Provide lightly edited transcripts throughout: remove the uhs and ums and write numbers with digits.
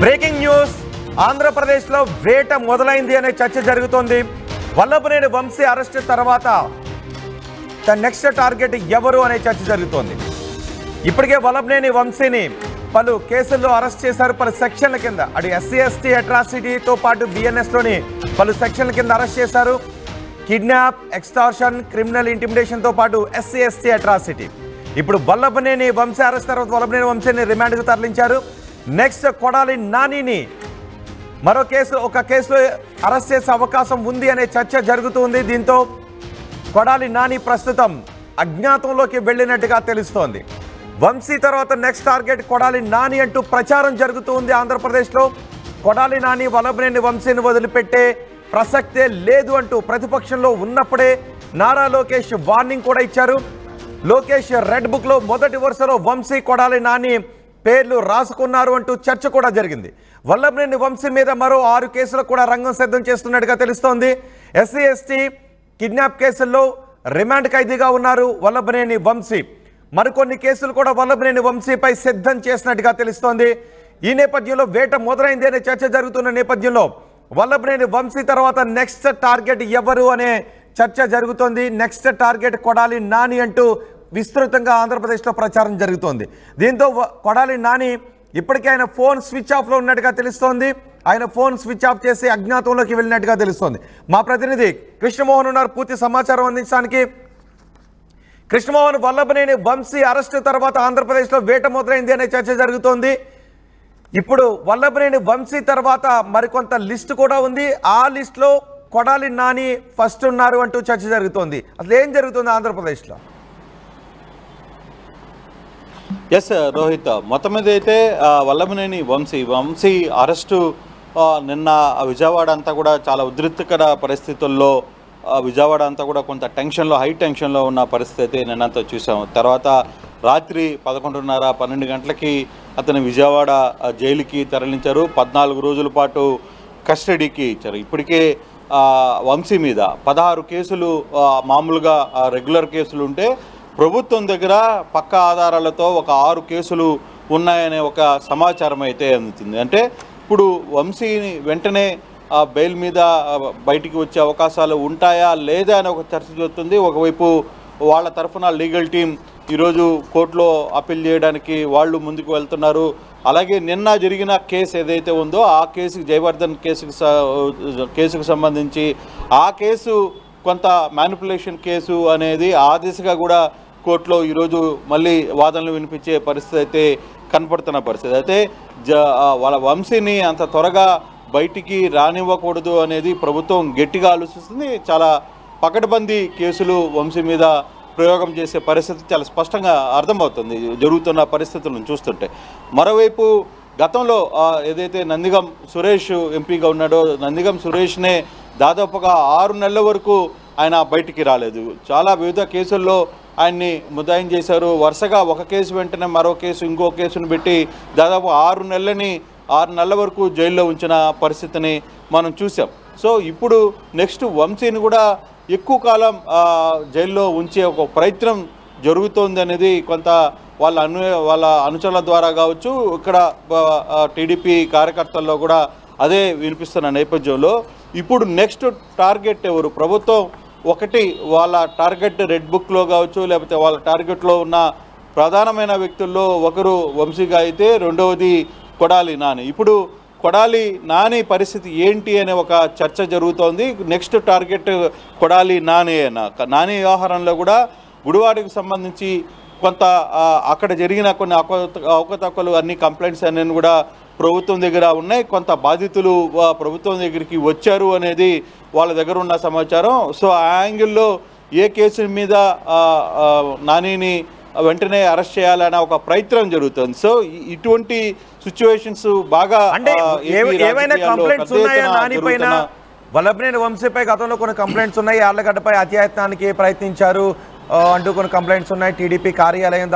Breaking news. ఆంధ్రప్రదేశ్లో వేట మొదలైంది అనే చర్చ జరుగుతోంది. వల్లభనేని వంశీ అరెస్ట్ తర్వాత నెక్స్ట్ టార్గెట్ ఎవరు అనే చర్చ జరుగుతోంది. ఇప్పటికే వల్లభనేని వంశీని పలు కేసుల్లో అరెస్ట్ చేశారు. పలు సెక్షన్ల కింద అటు ఎస్సీ ఎస్టీ అట్రాసిటీతో పాటు బిఎన్ఎస్లోని పలు సెక్షన్ల కింద అరెస్ట్ చేశారు. కిడ్నాప్, ఎక్స్టార్షన్, క్రిమినల్ ఇంటిమిడేషన్తో పాటు ఎస్సీ ఎస్టీ అట్రాసిటీ. ఇప్పుడు వల్లభనేని వంశీ అరెస్ట్ తర్వాత వల్లభనేని వంశీని రిమాండ్కు తరలించారు. నెక్స్ట్ కొడాలి నానిని మరో ఒక కేసులో అరెస్ట్ చేసే అవకాశం ఉంది అనే చర్చ జరుగుతుంది. దీంతో కొడాలి నాని ప్రస్తుతం అజ్ఞాతంలోకి వెళ్ళినట్టుగా తెలుస్తోంది. వంశీ తర్వాత నెక్స్ట్ టార్గెట్ కొడాలి నాని అంటూ ప్రచారం జరుగుతుంది ఆంధ్రప్రదేశ్లో. కొడాలి నాని వల్లభనేని వంశీని వదిలిపెట్టే ప్రసక్తే లేదు అంటూ ప్రతిపక్షంలో ఉన్నప్పుడే నారా లోకేష్ వార్నింగ్ కూడా ఇచ్చారు. లోకేష్ రెడ్ బుక్లో మొదటి వరుసలో వంశీ, కొడాలి నాని పేర్లు రాసుకున్నారు అంటూ చర్చ కూడా జరిగింది. వల్లభనేని వంశీ మీద మరో 6 కేసులకు కూడా రంగం సిద్ధం చేస్తున్నట్టుగా తెలుస్తోంది. ఎస్సీ ఎస్టీ కిడ్నాప్ కేసుల్లో రిమాండ్ ఖైదీగా ఉన్నారు వల్లభనేని వంశీ. మరికొన్ని కేసులు కూడా వల్లభనేని వంశీపై సిద్ధం చేసినట్టుగా తెలుస్తోంది. ఈ నేపథ్యంలో వేట మొదలైంది అనే చర్చ జరుగుతున్న నేపథ్యంలో వల్లభనేని వంశీ తర్వాత నెక్స్ట్ టార్గెట్ ఎవరు అనే చర్చ జరుగుతోంది. నెక్స్ట్ టార్గెట్ కొడాలి నాని అంటూ విస్తృతంగా ఆంధ్రప్రదేశ్లో ప్రచారం జరుగుతోంది. దీంతో కొడాలి నాని ఇప్పటికే ఆయన ఫోన్ స్విచ్ ఆఫ్లో ఉన్నట్టుగా తెలుస్తోంది. ఆయన ఫోన్ స్విచ్ ఆఫ్ చేసి అజ్ఞాతంలోకి వెళ్ళినట్టుగా తెలుస్తోంది. మా ప్రతినిధి కృష్ణమోహన్ ఉన్నారు పూర్తి సమాచారం అందించడానికి. కృష్ణమోహన్, వల్లభనేని వంశీ అరెస్టు తర్వాత ఆంధ్రప్రదేశ్లో వేట మొదలైంది అనే చర్చ జరుగుతోంది. ఇప్పుడు వల్లభనేని వంశీ తర్వాత మరికొంత లిస్టు కూడా ఉంది. ఆ లిస్టులో కొడాలి నాని ఫస్ట్ ఉన్నారు అంటూ చర్చ జరుగుతోంది. అసలు ఏం జరుగుతుంది ఆంధ్రప్రదేశ్లో? ఎస్ రోహిత్, మొత్తం మీద అయితే వల్లభనేని వంశీ అరెస్టు నిన్న విజయవాడ అంతా కూడా చాలా ఉద్రిక్తకర పరిస్థితుల్లో, విజయవాడ అంతా కూడా కొంత టెన్షన్లో, హై టెన్షన్లో ఉన్న పరిస్థితి అయితే నిన్నంతా చూసాము. తర్వాత రాత్రి 11:30-12 గంటలకి అతను విజయవాడ జైలుకి తరలించారు. 14 రోజుల పాటు కస్టడీకి ఇచ్చారు. ఇప్పటికే వంశీ మీద 16 కేసులు మామూలుగా రెగ్యులర్ కేసులు ఉంటే ప్రభుత్వం దగ్గర పక్కా ఆధారాలతో ఒక 6 కేసులు ఉన్నాయనే ఒక సమాచారం అయితే అందుతుంది. అంటే ఇప్పుడు వంశీని వెంటనే బెయిల్ మీద బయటికి వచ్చే అవకాశాలు ఉంటాయా లేదా అని ఒక చర్చ జరుగుతుంది. ఒకవైపు వాళ్ళ తరఫున లీగల్ టీం ఈరోజు కోర్టులో అప్పీల్ చేయడానికి వాళ్ళు ముందుకు వెళ్తున్నారు. అలాగే నిన్న జరిగిన కేసు ఏదైతే ఉందో ఆ కేసుకి, జయవర్ధన్ కేసుకు సంబంధించి ఆ కేసు కొంత మ్యానిపులేషన్ కేసు అనేది ఆ దిశగా కూడా కోర్టులో ఈరోజు మళ్ళీ వాదనలు వినిపించే పరిస్థితి అయితే కనపడుతున్న పరిస్థితి. అయితే వాళ్ళ వంశీని అంత త్వరగా బయటికి రానివ్వకూడదు అనేది ప్రభుత్వం గట్టిగా ఆలోచిస్తుంది. చాలా పకడ్బందీ కేసులు వంశీ మీద ప్రయోగం చేసే పరిస్థితి చాలా స్పష్టంగా అర్థమవుతుంది జరుగుతున్న పరిస్థితులను చూస్తుంటే. మరోవైపు గతంలో ఏదైతే నందిగం సురేష్ ఎంపీగా ఉన్నాడో, నందిగం సురేష్నే దాదాపుగా 6 నెలల వరకు ఆయన బయటికి రాలేదు. చాలా వివిధ కేసుల్లో ఆయన్ని ముద్దాయం చేశారు. వరుసగా ఒక కేసు వెంటనే మరో కేసు, ఇంకో కేసును పెట్టి దాదాపు 6 నెలల వరకు జైల్లో ఉంచిన పరిస్థితిని మనం చూసాం. సో ఇప్పుడు నెక్స్ట్ వంశీని కూడా ఎక్కువ కాలం జైల్లో ఉంచే ఒక ప్రయత్నం జరుగుతోంది అనేది కొంత వాళ్ళ అనుచరుల ద్వారా కావచ్చు, ఇక్కడ టీడీపీ కార్యకర్తల్లో కూడా అదే వినిపిస్తున్న నేపథ్యంలో ఇప్పుడు నెక్స్ట్ టార్గెట్ ఎవరు? ప్రభుత్వం ఒకటి వాళ్ళ టార్గెట్ రెడ్ బుక్లో కావచ్చు, లేకపోతే వాళ్ళ టార్గెట్లో ఉన్న ప్రధానమైన వ్యక్తుల్లో ఒకరు వంశీగా అయితే రెండవది కొడాలి నాని. ఇప్పుడు కొడాలి నాని పరిస్థితి ఏంటి అనే ఒక చర్చ జరుగుతోంది. నెక్స్ట్ టార్గెట్ కొడాలి నాని నాని వ్యవహారంలో కూడా గుడివాడకి సంబంధించి కొంత అక్కడ జరిగిన కొన్ని అవకతవకలు, అన్ని కంప్లైంట్స్ అన్నీ కూడా ప్రభుత్వం దగ్గర ఉన్నాయి. కొంత బాధితులు ప్రభుత్వం దగ్గరికి వచ్చారు అనేది వాళ్ళ దగ్గర ఉన్న సమాచారం. సో ఆ యాంగిల్లో ఏ కేసు మీద నానిని వెంటనే అరెస్ట్ చేయాలనే ఒక ప్రయత్నం జరుగుతుంది. సో ఇటువంటి సిచ్యువేషన్స్ బాగా ఏమైనా కంప్లైంట్స్ ఉన్నాయా నాని పైన? వల్లభనేని వంశీపై గతంలో కొన్ని కంప్లైంట్స్ ఉన్నాయి. యార్లగడ్డపై అత్యాయత్నానికి ప్రయత్నించారు అంటూ కొన్ని కంప్లైంట్స్ ఉన్నాయి. టీడీపీ కార్యాలయం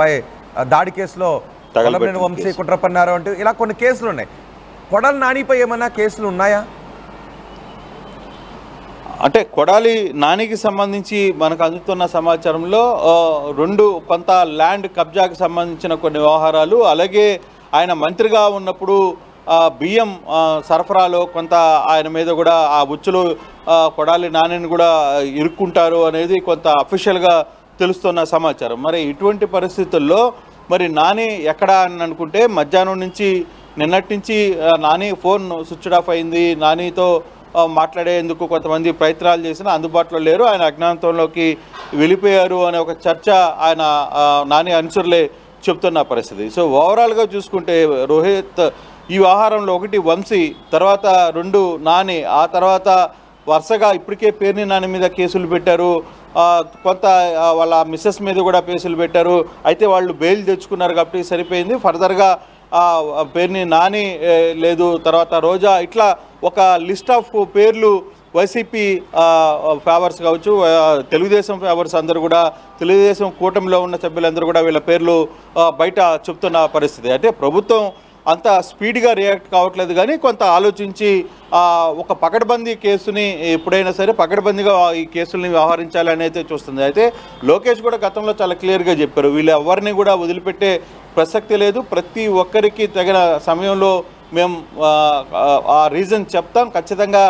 పై దాడి కేసులో వల్లభనేని వంశీ కుట్ర పన్నారు అంటూ ఇలా కొన్ని కేసులు ఉన్నాయి. కొడాలి నానిపై ఏమైనా కేసులు ఉన్నాయా? అంటే కొడాలి నానికి సంబంధించి మనకు అందుతున్న సమాచారంలో కొంత ల్యాండ్ కబ్జాకి సంబంధించిన కొన్ని వ్యవహారాలు, అలాగే ఆయన మంత్రిగా ఉన్నప్పుడు బియ్యం సరఫరాలో కొంత ఆయన మీద కూడా ఆ ఉచ్చులు కొడాలి నానిని కూడా ఇరుక్కుంటారు అనేది కొంత అఫీషియల్గా తెలుస్తున్న సమాచారం. మరి ఇటువంటి పరిస్థితుల్లో మరి నాని ఎక్కడ అని అనుకుంటే మధ్యాహ్నం నుంచి నిన్నటి నుంచి నాని ఫోన్ స్విచ్ ఆఫ్ అయింది. నానితో మాట్లాడేందుకు కొంతమంది ప్రయత్నాలు చేసినా అందుబాటులో లేరు, ఆయన అజ్ఞాతంలోకి వెళ్ళిపోయారు అనే ఒక చర్చ ఆయన నాని అనుచరులే చెప్తున్న పరిస్థితి. సో ఓవరాల్గా చూసుకుంటే రోహిత్ ఈ వ్యవహారంలో ఒకటి వంశీ, తర్వాత 2 నాని, ఆ తర్వాత వరుసగా ఇప్పటికే పేర్ని నాని మీద కేసులు పెట్టారు, కొంత వాళ్ళ మిస్సెస్ మీద కూడా కేసులు పెట్టారు. అయితే వాళ్ళు బెయిల్ తెచ్చుకున్నారు కాబట్టి సరిపోయింది. ఫర్దర్గా పేర్ని నాని లేదు, తర్వాత రోజా, ఇట్లా ఒక లిస్ట్ ఆఫ్ పేర్లు వైసీపీ ఫేవర్స్ కావచ్చు, తెలుగుదేశం ఫేవర్స్ అందరూ కూడా, తెలుగుదేశం కూటమిలో ఉన్న సభ్యులందరూ కూడా వీళ్ళ పేర్లు బయట చెప్తున్న పరిస్థితి. అంటే ప్రభుత్వం అంత స్పీడ్గా రియాక్ట్ కావట్లేదు, కానీ కొంత ఆలోచించి ఒక పకడ్బందీ కేసుని ఎప్పుడైనా సరే పకడ్బందీగా ఈ కేసుల్ని వ్యవహరించాలని అయితే చూస్తుంది. అయితే లోకేష్ కూడా గతంలో చాలా క్లియర్గా చెప్పారు, వీళ్ళు ఎవరిని కూడా వదిలిపెట్టే ప్రసక్తి లేదు, ప్రతి ఒక్కరికి తగిన సమయంలో మేము ఆ రీజన్ చెప్తాం, ఖచ్చితంగా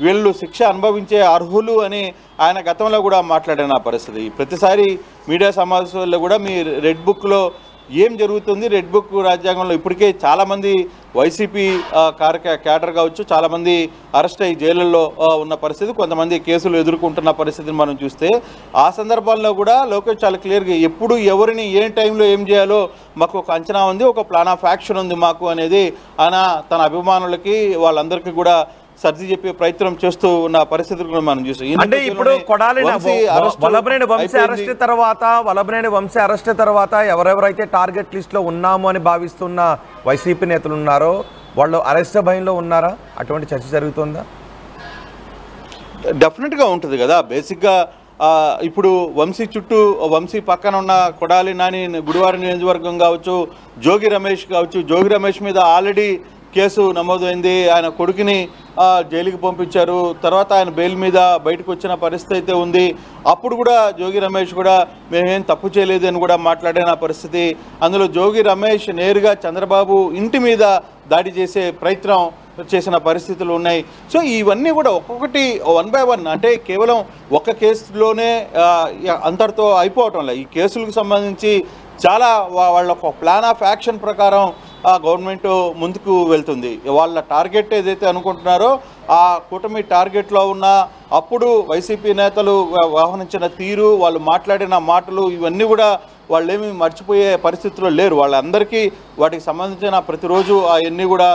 వీళ్ళు శిక్ష అనుభవించే అర్హులు అని ఆయన గతంలో కూడా మాట్లాడిన పరిస్థితి. ప్రతిసారి మీడియా సమావేశాల్లో కూడా మీ రెడ్ బుక్లో ఏం జరుగుతుంది, రెడ్ బుక్ రాజ్యాంగంలో ఇప్పటికే చాలామంది వైసీపీ క్యాడర్ కావచ్చు, చాలామంది అరెస్ట్ అయ్యి జైళ్ళల్లో ఉన్న పరిస్థితి, కొంతమంది కేసులు ఎదుర్కొంటున్న పరిస్థితిని మనం చూస్తే ఆ సందర్భాల్లో కూడా లోకేష్ చాలా క్లియర్గా ఎప్పుడు ఎవరిని ఏ టైంలో ఏం చేయాలో మాకు ఒక అంచనా ఉంది, ఒక ప్లాన్ ఆఫ్ యాక్షన్ ఉంది మాకు అనేది ఆయన తన అభిమానులకి వాళ్ళందరికీ కూడా సర్ది చెప్పే ప్రయత్నం చేస్తూ ఉన్న పరిస్థితులు కూడా మనం చూస్తాం. అంటే ఇప్పుడు వల్లభనేని వంశీ అరెస్ట్ తర్వాత ఎవరెవరైతే టార్గెట్ లిస్ట్ లో ఉన్నాము అని భావిస్తున్న వైసీపీ నేతలు ఉన్నారో వాళ్ళు అరెస్ట్ భయంలో ఉన్నారా? అటువంటి చర్చ జరుగుతుందా? డెఫినెట్గా ఉంటుంది కదా. బేసిక్గా ఇప్పుడు వంశీ చుట్టూ, వంశీ పక్కన ఉన్న కొడాలి నాని గుడివారి నియోజకవర్గం కావచ్చు, జోగి రమేష్ కావచ్చు, జోగి రమేష్ మీద ఆల్రెడీ కేసు నమోదైంది, ఆయన కొడుకుని జైలుకి పంపించారు, తర్వాత ఆయన బెయిల్ మీద బయటకు వచ్చిన పరిస్థితి అయితే ఉంది. అప్పుడు కూడా జోగి రమేష్ కూడా మేమేం తప్పు చేయలేదు అని కూడా మాట్లాడిన పరిస్థితి. అందులో జోగి రమేష్ నేరుగా చంద్రబాబు ఇంటి మీద దాడి చేసే ప్రయత్నం చేసిన పరిస్థితులు ఉన్నాయి. సో ఇవన్నీ కూడా ఒక్కొక్కటి 1 by 1, అంటే కేవలం ఒక కేసులోనే అంతటితో అయిపోవటం లేదు. ఈ కేసులకు సంబంధించి చాలా వాళ్ళ ఒక ప్లాన్ ఆఫ్ యాక్షన్ ప్రకారం గవర్నమెంట్ ముందుకు వెళ్తుంది. వాళ్ళ టార్గెట్ ఏదైతే అనుకుంటున్నారో ఆ కూటమి టార్గెట్లో ఉన్న అప్పుడు వైసీపీ నేతలు వ్యవహరించిన తీరు, వాళ్ళు మాట్లాడిన మాటలు, ఇవన్నీ కూడా వాళ్ళేమీ మర్చిపోయే పరిస్థితుల్లో లేరు. వాళ్ళందరికీ వాటికి సంబంధించిన ప్రతిరోజు అవన్నీ కూడా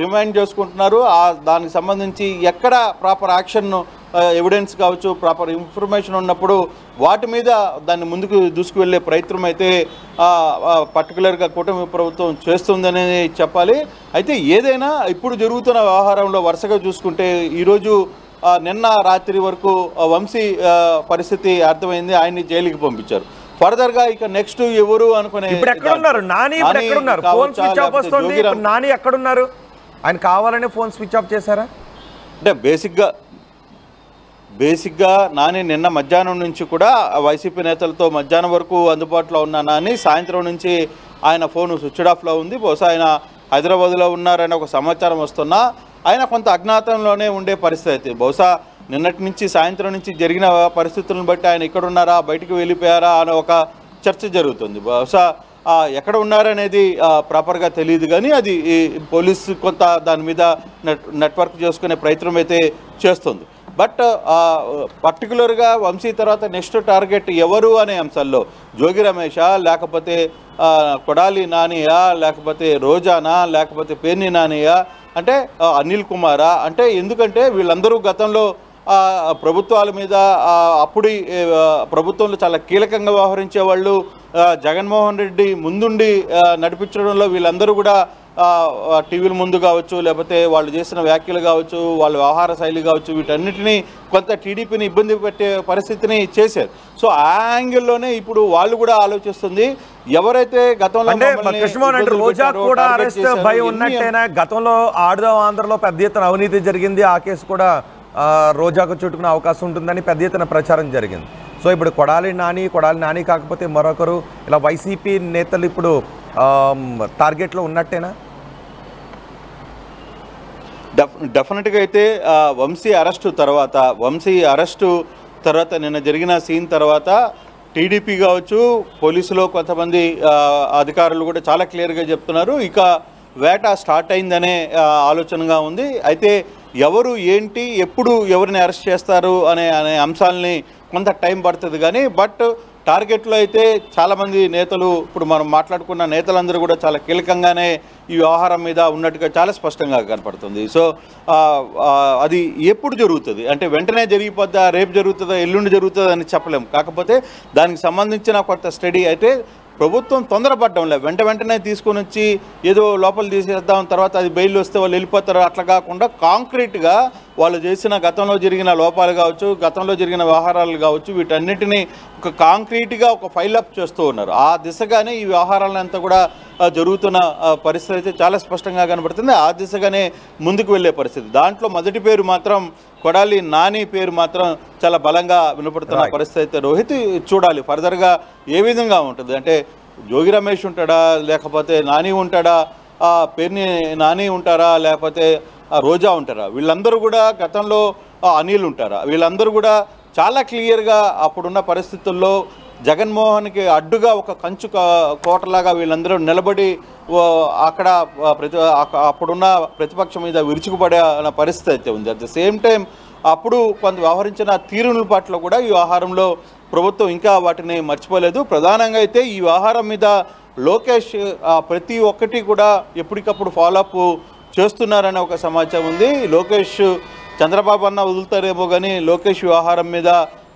రిమైండ్ చేసుకుంటున్నారు. దానికి సంబంధించి ఎక్కడ ప్రాపర్ యాక్షన్, ఎవిడెన్స్ కావచ్చు, ప్రాపర్ ఇన్ఫర్మేషన్ ఉన్నప్పుడు వాటి మీద దాన్ని ముందుకు దూసుకువెళ్ళే ప్రయత్నం అయితే పర్టికులర్గా కూటమి ప్రభుత్వం చేస్తుందని చెప్పాలి. అయితే ఏదైనా ఇప్పుడు జరుగుతున్న వ్యవహారంలో వరుసగా చూసుకుంటే ఈరోజు నిన్న రాత్రి వరకు వంశీ పరిస్థితి అర్థమైంది, ఆయన్ని జైలుకి పంపించారు. ఫర్దర్గా ఇక నెక్స్ట్ ఎవరు అనుకునే ఇప్పుడు ఎక్కడున్నారు నాని? ఇప్పుడు ఎక్కడున్నారు? ఫోన్ స్విచ్ ఆఫ్ వస్తుంది. ఇప్పుడు నాని ఎక్కడున్నారు? ఆయన కావాలనే ఫోన్ స్విచ్ ఆఫ్ చేశారా? అంటే బేసిక్గా నాని నిన్న మధ్యాహ్నం నుంచి కూడా వైసీపీ నేతలతో మధ్యాహ్నం వరకు అందుబాటులో ఉన్న నాని సాయంత్రం నుంచి ఆయన ఫోన్ స్విచ్ ఆఫ్లో ఉంది. బహుశా ఆయన హైదరాబాద్లో ఉన్నారని ఒక సమాచారం వస్తున్నా ఆయన కొంత అజ్ఞాతంలోనే ఉండే పరిస్థితి. బహుశా నిన్నటి నుంచి సాయంత్రం నుంచి జరిగిన పరిస్థితులను బట్టి ఆయన ఎక్కడున్నారా, బయటకు వెళ్ళిపోయారా అనే ఒక చర్చ జరుగుతుంది. బహుశా ఎక్కడ ఉన్నారనేది ప్రాపర్గా తెలియదు, కానీ అది పోలీసు కొంత దాని మీద నెట్వర్క్ చేసుకునే ప్రయత్నం అయితే చేస్తుంది. బట్ పర్టికులర్గా వంశీ తర్వాత నెక్స్ట్ టార్గెట్ ఎవరు అనే అంశాల్లో జోగి రమేషా, లేకపోతే కొడాలి నానియా, లేకపోతే రోజానా, లేకపోతే పేర్ని నానియా, అంటే అనిల్ కుమారా, అంటే ఎందుకంటే వీళ్ళందరూ గతంలో ప్రభుత్వాల మీద అప్పుడు ప్రభుత్వంలో చాలా కీలకంగా వ్యవహరించే వాళ్ళు, జగన్మోహన్ రెడ్డి ముందుండి నడిపించడంలో వీళ్ళందరూ కూడా టీవీల ముందు కావచ్చు, లేకపోతే వాళ్ళు చేసిన వ్యాఖ్యలు కావచ్చు, వాళ్ళ వ్యవహార శైలి కావచ్చు, వీటన్నిటినీ కొంత టీడీపీని ఇబ్బంది పెట్టే పరిస్థితిని చేశారు. సో ఆ యాంగిల్లోనే ఇప్పుడు వాళ్ళు కూడా ఆలోచిస్తుంది, ఎవరైతే గతంలో రోజా కూడా అరెస్ట్ భయం ఉన్నట్టేనా? గతంలో ఆడుదాం ఆంధ్రలో పెద్ద ఎత్తున అవినీతి జరిగింది, ఆ కేసు కూడా రోజాకు చుట్టుకునే అవకాశం ఉంటుందని పెద్ద ఎత్తున ప్రచారం జరిగింది. సో ఇప్పుడు కొడాలి నాని కాకపోతే మరొకరు, ఇలా వైసీపీ నేతలు ఇప్పుడు టార్గెట్లో ఉన్నట్టేనా? డెఫినెట్గా అయితే వంశీ అరెస్టు తర్వాత నిన్న జరిగిన సీన్ తర్వాత టీడీపీ కావచ్చు, పోలీసులో కొంతమంది అధికారులు కూడా చాలా క్లియర్గా చెప్తున్నారు ఇక వేట స్టార్ట్ అయిందనే ఆలోచనగా ఉంది. అయితే ఎవరు ఏంటి ఎప్పుడు ఎవరిని అరెస్ట్ చేస్తారు అనే అంశాలని కొంత టైం పడుతుంది కానీ బట్ టార్గెట్లో అయితే చాలామంది నేతలు, ఇప్పుడు మనం మాట్లాడుకున్న నేతలందరూ కూడా చాలా కీలకంగానే ఈ వ్యవహారం మీద ఉన్నట్టుగా చాలా స్పష్టంగా కనపడుతుంది. సో అది ఎప్పుడు జరుగుతుంది అంటే వెంటనే జరిగిపోద్దా, రేపు జరుగుతుందా, ఎల్లుండి జరుగుతుందా అని చెప్పలేం. కాకపోతే దానికి సంబంధించిన కొంత స్టడీ అయితే ప్రభుత్వం తొందరపడడం లేదు. వెంటనే తీసుకొని వచ్చి ఏదో లోపల తీసేద్దాం, తర్వాత అది బెయిల్ వస్తే వాళ్ళు వెళ్ళిపోతారు, అట్లా కాకుండా కాంక్రీట్గా వాళ్ళు చేసిన గతంలో జరిగిన లోపాలు కావచ్చు, గతంలో జరిగిన వ్యవహారాలు కావచ్చు, వీటన్నిటినీ ఒక కాంక్రీట్గా ఒక ఫైలప్ చేస్తూ ఉన్నారు. ఆ దిశగానే ఈ వ్యవహారాలంతా కూడా జరుగుతున్న పరిస్థితి అయితే చాలా స్పష్టంగా కనబడుతుంది. ఆ దిశగానే ముందుకు వెళ్ళే పరిస్థితి. దాంట్లో మొదటి పేరు మాత్రం కొడాలి నాని పేరు మాత్రం చాలా బలంగా వినపడుతున్న పరిస్థితి అయితే రోహిత్ చూడాలి ఫర్దర్గా ఏ విధంగా ఉంటుంది. అంటే జోగి రమేష్ ఉంటాడా, లేకపోతే నాని ఉంటాడా, పేరుని నాని ఉంటారా, లేకపోతే రోజా ఉంటారా, వీళ్ళందరూ కూడా గతంలో అనిల్ ఉంటారా, వీళ్ళందరూ కూడా చాలా క్లియర్గా అప్పుడున్న పరిస్థితుల్లో జగన్మోహన్కి అడ్డుగా ఒక కంచు కోటలాగా వీళ్ళందరూ నిలబడి అక్కడ అప్పుడున్న ప్రతిపక్షం మీద విరుచుకుపడే పరిస్థితి అయితే ఉంది. అట్ ద సేమ్ టైం అప్పుడు కొంత వ్యవహరించిన తీరుల పట్ల కూడా ఈ వ్యవహారంలో ప్రభుత్వం ఇంకా వాటిని మర్చిపోలేదు. ప్రధానంగా అయితే ఈ వ్యవహారం మీద లోకేష్ ప్రతి ఒక్కటి కూడా ఎప్పటికప్పుడు ఫాలోఅప్ చేస్తున్నారనే ఒక సమాచారం ఉంది. లోకేష్ చంద్రబాబు అన్న వదులుతారేమో కానీ లోకేష్ వ్యవహారం మీద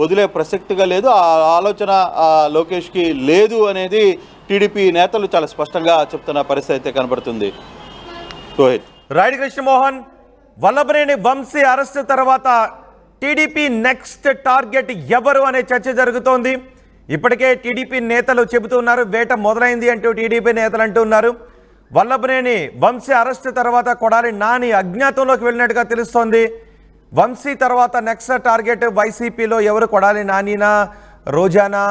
వదిలే ప్రసక్తిగా లేదు. ఆ ఆలోచన లోకేష్కి లేదు అనేది టీడీపీ నేతలు చాలా స్పష్టంగా చెప్తున్న పరిస్థితి అయితే కనబడుతుంది. రోహిత్. రైట్ కృష్ణమోహన్, వల్లభనేని వంశీ అరెస్ట్ తర్వాత టీడీపీ నెక్స్ట్ టార్గెట్ ఎవరు అనే చర్చ జరుగుతోంది. ఇప్పటికే టీడీపీ నేతలు చెబుతున్నారు వేట మొదలైంది అంటూ టీడీపీ నేతలు అంటున్నారు. వల్లభనేని వంశీ అరెస్ట్ తర్వాత కొడాలి నాని అజ్ఞాతంలోకి వెళ్ళినట్టుగా తెలుస్తోంది. వంశీ తర్వాత నెక్స్ట్ టార్గెట్ వైసీపీలో ఎవరు, కొడాలి నానినా, రోజానా,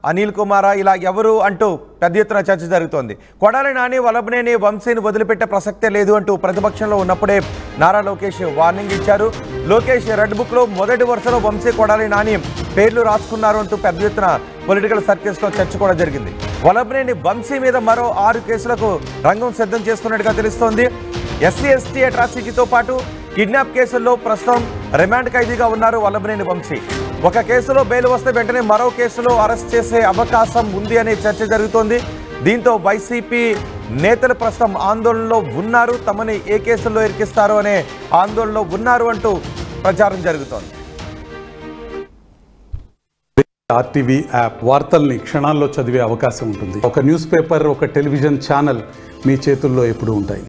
అనిల్ కుమారా, ఇలా ఎవరు అంటూ పెద్ద ఎత్తున చర్చ జరుగుతోంది. కొడాలి నాని వల్లభనేని వంశీని వదిలిపెట్టే ప్రసక్తే లేదు అంటూ ప్రతిపక్షంలో ఉన్నప్పుడే నారా లోకేష్ వార్నింగ్ ఇచ్చారు. లోకేష్ రెడ్ బుక్లో మొదటి వరుసలో వంశీ, కొడాలి నాని పేర్లు రాసుకున్నారు అంటూ పెద్ద ఎత్తున పొలిటికల్ సర్కిల్స్లో చర్చ కూడా జరిగింది. వల్లభనేని వంశీ మీద మరో 6 కేసులకు రంగం సిద్ధం చేస్తున్నట్టుగా తెలుస్తోంది. ఎస్సీ ఎస్టీ అట్రాసిటీతో పాటు కిడ్నాప్ కేసుల్లో ప్రస్తుతం రిమాండ్ ఖైదీగా ఉన్నారు వల్లభనేని వంశీ. ఒక కేసులో బెయిల్ వస్తే వెంటనే మరో కేసులో అరెస్ట్ చేసే అవకాశం ఉంది అనే చర్చ జరుగుతోంది. దీంతో వైసీపీ నేతలు ప్రస్తుతం ఆందోళనలో ఉన్నారు. తమని ఏ కేసుల్లో ఇరికిస్తారో అనే ఆందోళనలో ఉన్నారు అంటూ ప్రచారం జరుగుతోంది. ఆర్టీవీ యాప్ వార్తల్ని క్షణాల్లో చదివే అవకాశం ఉంటుంది. ఒక న్యూస్ పేపర్, ఒక టెలివిజన్ ఛానల్ మీ చేతుల్లో ఎప్పుడూ ఉంటాయి.